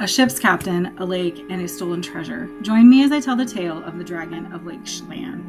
a ship's captain, a lake, and a stolen treasure. Join me as I tell the tale of the Dragon of Lake Chelan.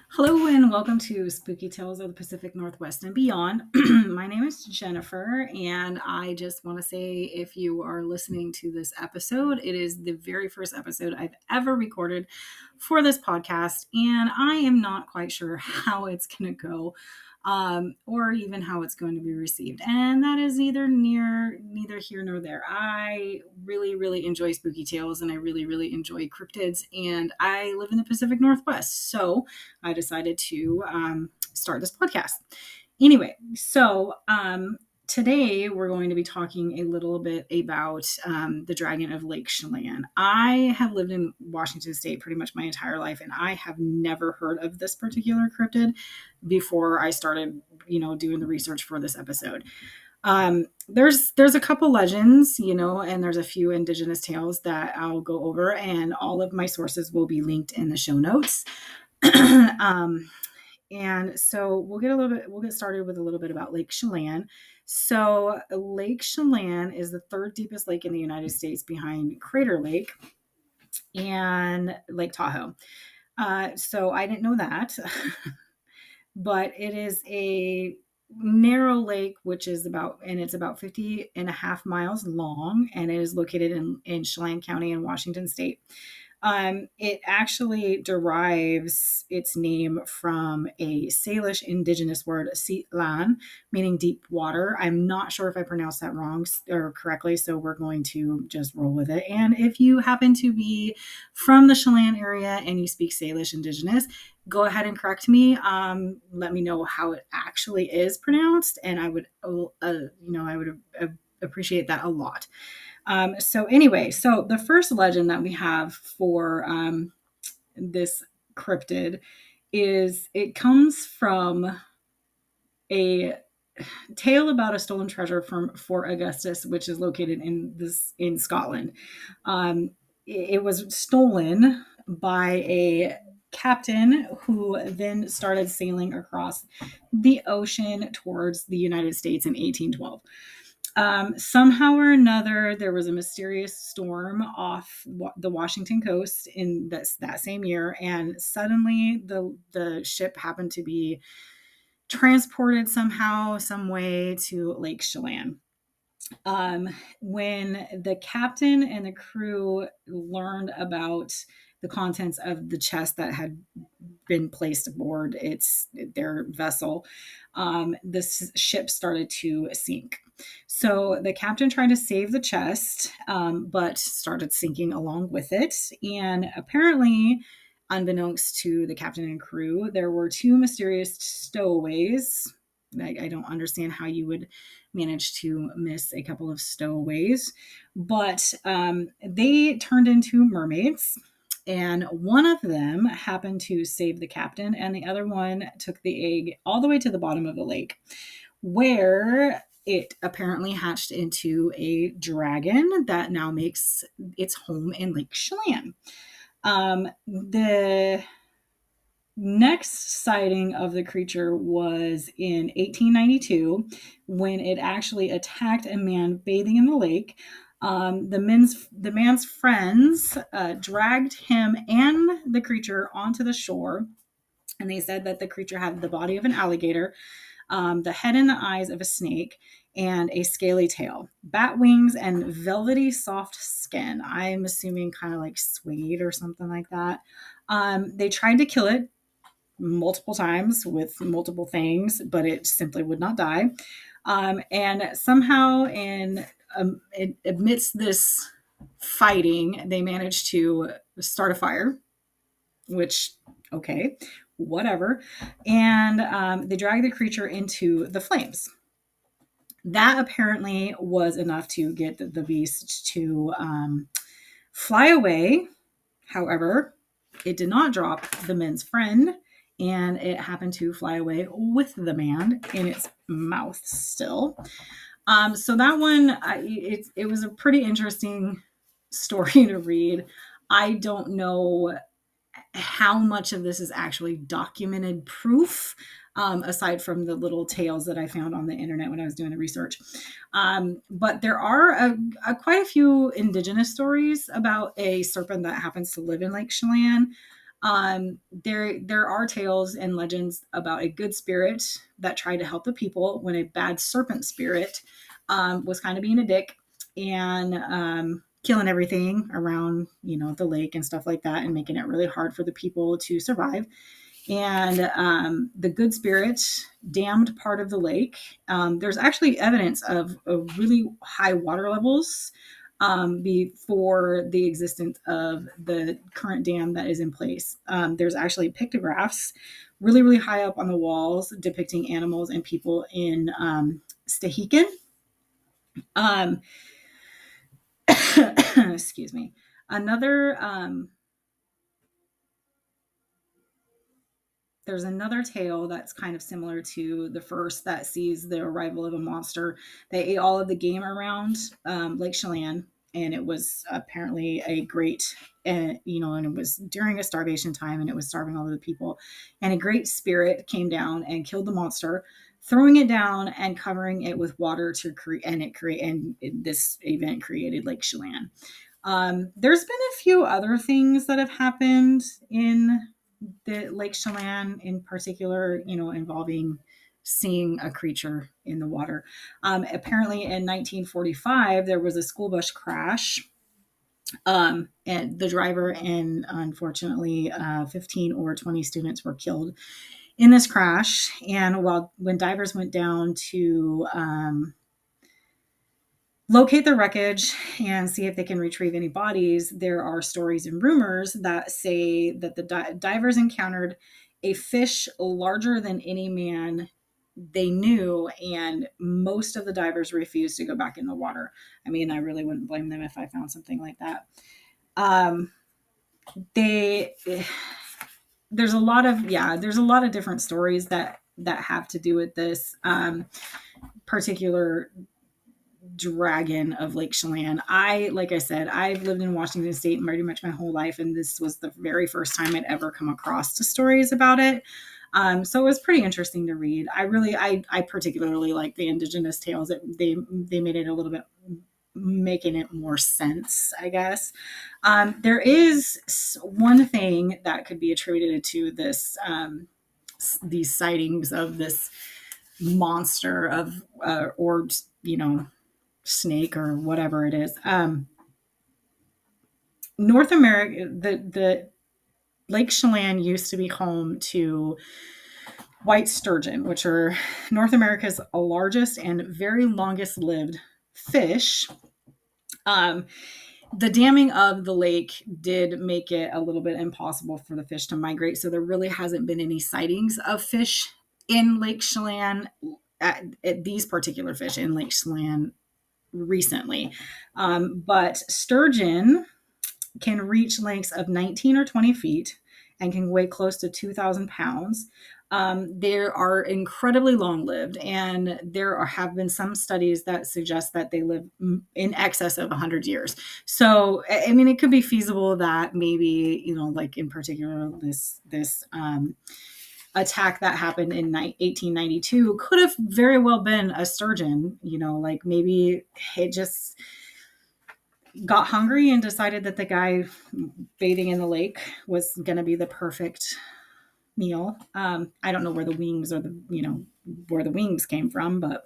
Hello and welcome to Spooky Tales of the Pacific Northwest and beyond. My name is Jennifer, and I just want to say if you are listening to this episode, it is the very first episode I've ever recorded for this podcast, and I am not quite sure how it's going to go. Or even how it's going to be received. And that is neither here nor there. I really enjoy spooky tales, and I really enjoy cryptids, and I live in the Pacific Northwest. So I decided to start this podcast. Anyway, so today we're going to be talking a little bit about the Dragon of Lake Chelan. I have lived in Washington State pretty much my entire life, and I have never heard of this particular cryptid before I started, doing the research for this episode. There's a couple legends, and there's a few indigenous tales that I'll go over, and all of my sources will be linked in the show notes. And so we'll get started with a little bit about Lake Chelan. So Lake Chelan is the third deepest lake in the United States behind Crater Lake and Lake Tahoe. So I didn't know that, but it is a narrow lake, it's about 50 and a half miles long, and it is located in Chelan County in Washington State. It actually derives its name from a Salish indigenous word, Chelan, meaning deep water. I'm not sure if I pronounced that wrong or correctly, so we're going to just roll with it. And if you happen to be from the Chelan area and you speak Salish indigenous, go ahead and correct me. Let me know how it actually is pronounced, and I would, appreciate that a lot. So the first legend that we have for this cryptid it comes from a tale about a stolen treasure from Fort Augustus, which is located in Scotland. It was stolen by a captain who then started sailing across the ocean towards the United States in 1812. Somehow or another, there was a mysterious storm off the Washington coast in that same year, and suddenly the ship happened to be transported somehow, some way to Lake Chelan. When the captain and the crew learned about the contents of the chest that had been placed aboard their vessel, this ship started to sink. So the captain tried to save the chest, but started sinking along with it. And apparently, unbeknownst to the captain and crew, there were two mysterious stowaways. I don't understand how you would manage to miss a couple of stowaways, but they turned into mermaids. And one of them happened to save the captain, and the other one took the egg all the way to the bottom of the lake, where it apparently hatched into a dragon that now makes its home in Lake Chelan. The next sighting of the creature was in 1892, when it actually attacked a man bathing in the lake. The man's friends dragged him and the creature onto the shore, and they said that the creature had the body of an alligator, the head and the eyes of a snake, and a scaly tail, bat wings, and velvety soft skin. I'm assuming kind of like suede or something like that. They tried to kill it multiple times with multiple things, but it simply would not die. And somehow amidst this fighting, they managed to start a fire, which, okay, whatever. And they dragged the creature into the flames. That apparently was enough to get the beast to fly away. However, it did not drop the men's friend, and it happened to fly away with the man in its mouth still. So that one, it was a pretty interesting story to read. I don't know how much of this is actually documented proof, aside from the little tales that I found on the internet when I was doing the research. But there are quite a few indigenous stories about a serpent that happens to live in Lake Chelan. There are tales and legends about a good spirit that tried to help the people when a bad serpent spirit was kind of being a dick and killing everything around, the lake and stuff like that, and making it really hard for the people to survive. And the good spirit dammed part of the lake. There's actually evidence of really high water levels before the existence of the current dam that is in place. There's actually pictographs really, really high up on the walls depicting animals and people in Stehekin. Um, excuse me. Another There's another tale that's kind of similar to the first that sees the arrival of a monster. They ate all of the game around Lake Chelan, and it was apparently a great, and it was during a starvation time, and it was starving all of the people. And a great spirit came down and killed the monster, throwing it down and covering it with water to create, and this event created Lake Chelan. There's been a few other things that have happened in the Lake Chelan in particular, involving seeing a creature in the water. Apparently in 1945, there was a school bus crash. And the driver and unfortunately 15 or 20 students were killed in this crash. And when divers went down to locate the wreckage and see if they can retrieve any bodies, there are stories and rumors that say that the divers encountered a fish larger than any man they knew, and most of the divers refused to go back in the water. I mean, I really wouldn't blame them if I found something like that. They there's a lot of different stories that have to do with this particular dragon of Lake Chelan. Like I said, I've lived in Washington State pretty much my whole life, and this was the very first time I'd ever come across the stories about it. So it was pretty interesting to read. I particularly like the indigenous tales. That they made it a little bit, making it more sense, I guess. There is one thing that could be attributed to this, these sightings of this monster of or snake or whatever it is. North America, the Lake Chelan used to be home to white sturgeon, which are North America's largest and very longest lived fish. The damming of the lake did make it a little bit impossible for the fish to migrate, so there really hasn't been any sightings of fish in Lake Chelan, at these particular fish in Lake Chelan recently. But sturgeon can reach lengths of 19 or 20 feet and can weigh close to 2,000 pounds. They are incredibly long lived, and have been some studies that suggest that they live in excess of 100 years. So, I mean, it could be feasible that maybe, like in particular, this attack that happened in 1892 could have very well been a sturgeon. Like maybe it just got hungry and decided that the guy bathing in the lake was going to be the perfect meal. I don't know where the wings or where the wings came from, but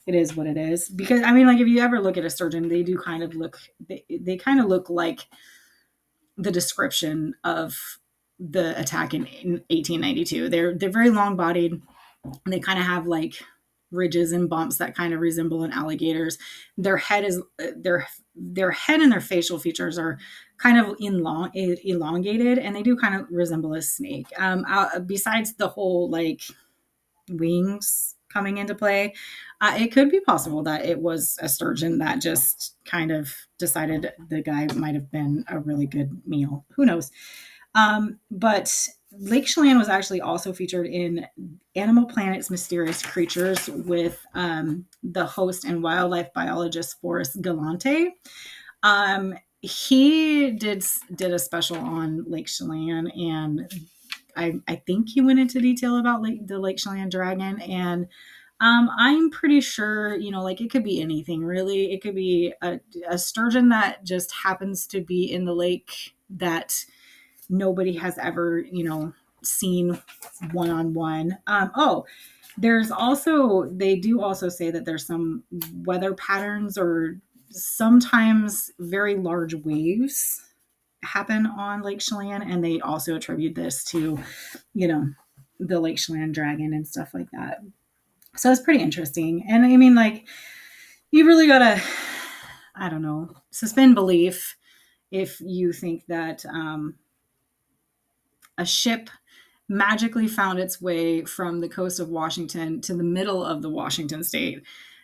it is what it is. Because I mean, like if you ever look at a sturgeon, they do kind of look, they kind of look like the description of the attack in 1892. They're very long bodied, and they kind of have like ridges and bumps that kind of resemble an alligator's. Their head and their facial features are kind of elongated, and they do kind of resemble a snake. Besides the whole like wings coming into play, it could be possible that it was a sturgeon that just kind of decided the guy might have been a really good meal. Who knows? But Lake Chelan was actually also featured in Animal Planet's Mysterious Creatures with the host and wildlife biologist Forrest Galante. he did a special on Lake Chelan, and I think he went into detail about the Lake Chelan dragon. And I'm pretty sure, like it could be anything really. It could be a sturgeon that just happens to be in the lake that nobody has ever, seen one on one. Oh, they do also say that there's some weather patterns or sometimes very large waves happen on Lake Chelan, and they also attribute this to, you know, the Lake Chelan dragon and stuff like that. So it's pretty interesting. And I mean, like, you really gotta, I don't know, suspend belief if you think that a ship magically found its way from the coast of Washington to the middle of the Washington state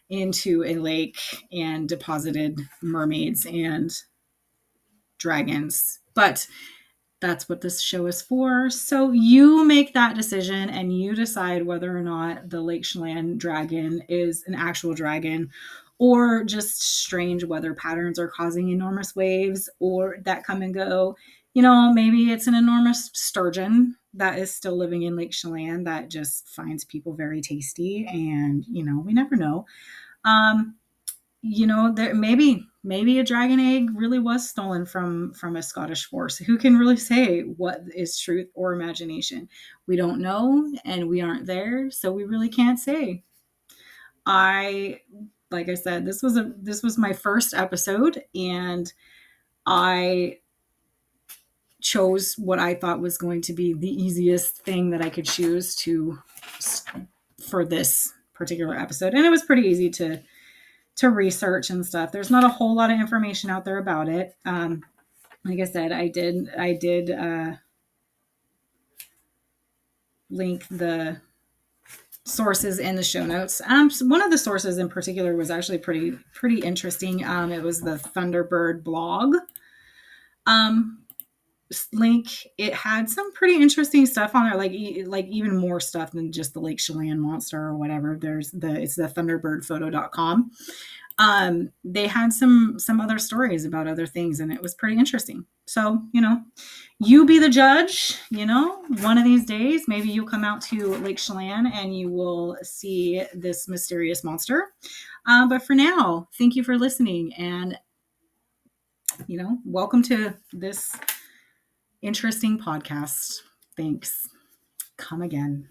into a lake and deposited mermaids and dragons. But that's what this show is for. So you make that decision and you decide whether or not the Lake Chelan dragon is an actual dragon or just strange weather patterns are causing enormous waves or that come and go. Maybe it's an enormous sturgeon that is still living in Lake Chelan that just finds people very tasty. And, we never know. There maybe a dragon egg really was stolen from a Scottish force. Who can really say what is truth or imagination? We don't know, and we aren't there, so we really can't say. Like I said, this was my first episode, and I chose what I thought was going to be the easiest thing that I could choose for this particular episode, and it was pretty easy to research and stuff. There's not a whole lot of information out there about it. Like I said, I did link the sources in the show notes. One of the sources in particular was actually pretty interesting. It was the Thunderbird blog link. It had some pretty interesting stuff on there, like even more stuff than just the Lake Chelan monster or whatever. It's the thunderbirdphoto.com. They had some other stories about other things, and it was pretty interesting. So, you be the judge. One of these days, maybe you'll come out to Lake Chelan and you will see this mysterious monster. But for now, thank you for listening, and welcome to this interesting podcast. Thanks. Come again.